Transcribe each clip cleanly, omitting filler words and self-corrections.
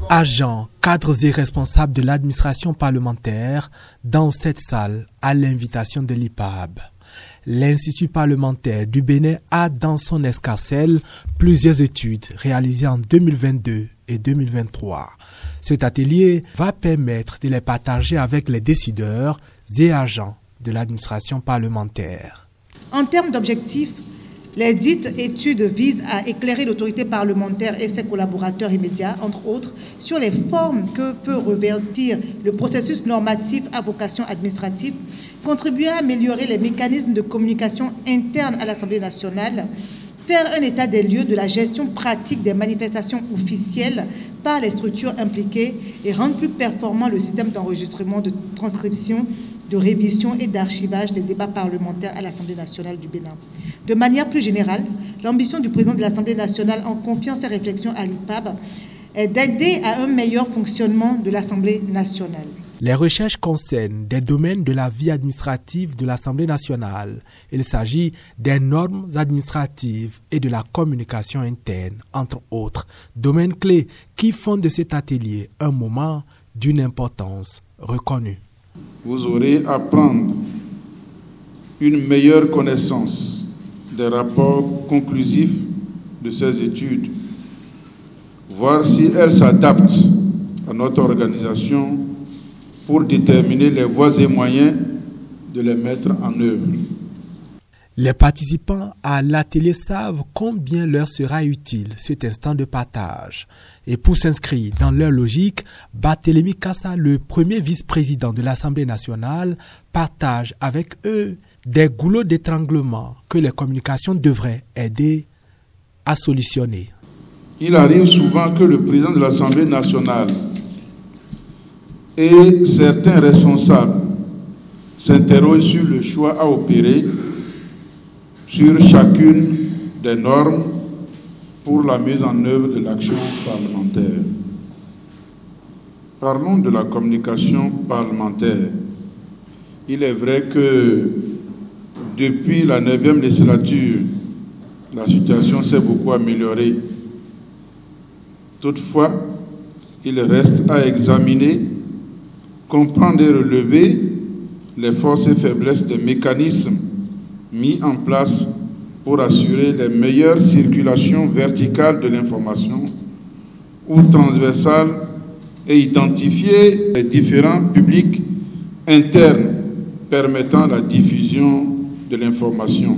Agents, cadres et responsables de l'administration parlementaire dans cette salle à l'invitation de l'IPAB. L'Institut parlementaire du Bénin a dans son escarcelle plusieurs études réalisées en 2022 et 2023. Cet atelier va permettre de les partager avec les décideurs et agents de l'administration parlementaire. En termes d'objectifs, les dites études visent à éclairer l'autorité parlementaire et ses collaborateurs immédiats, entre autres, sur les formes que peut revêtir le processus normatif à vocation administrative, contribuer à améliorer les mécanismes de communication interne à l'Assemblée nationale, faire un état des lieux de la gestion pratique des manifestations officielles par les structures impliquées et rendre plus performant le système d'enregistrement, de transcription, de révision et d'archivage des débats parlementaires à l'Assemblée nationale du Bénin. De manière plus générale, l'ambition du président de l'Assemblée nationale en confiant ses réflexions à l'IPAB est d'aider à un meilleur fonctionnement de l'Assemblée nationale. Les recherches concernent des domaines de la vie administrative de l'Assemblée nationale. Il s'agit des normes administratives et de la communication interne, entre autres, domaines clés qui font de cet atelier un moment d'une importance reconnue. Vous aurez à prendre une meilleure connaissance des rapports conclusifs de ces études, voir si elles s'adaptent à notre organisation pour déterminer les voies et moyens de les mettre en œuvre. Les participants à l'atelier savent combien leur sera utile cet instant de partage. Et pour s'inscrire dans leur logique, Barthélémy Kassa, le premier vice-président de l'Assemblée nationale, partage avec eux des goulots d'étranglement que les communications devraient aider à solutionner. Il arrive souvent que le président de l'Assemblée nationale et certains responsables s'interrogent sur le choix à opérer sur chacune des normes pour la mise en œuvre de l'action parlementaire. Parlons de la communication parlementaire. Il est vrai que depuis la 9e législature, la situation s'est beaucoup améliorée. Toutefois, il reste à examiner, comprendre et relever les forces et faiblesses des mécanismes mis en place pour assurer les meilleures circulations verticales de l'information ou transversales et identifier les différents publics internes permettant la diffusion de l'information.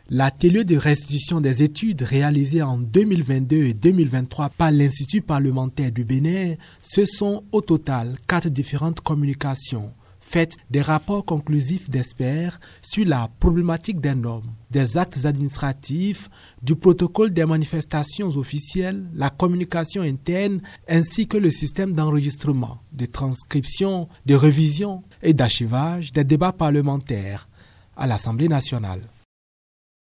L'atelier de restitution des études réalisé en 2022 et 2023 par l'Institut parlementaire du Bénin, ce sont au total 4 différentes communications faites des rapports conclusifs d'experts sur la problématique des normes, des actes administratifs, du protocole des manifestations officielles, la communication interne, ainsi que le système d'enregistrement, de transcription, de révision et d'archivage des débats parlementaires à l'Assemblée nationale.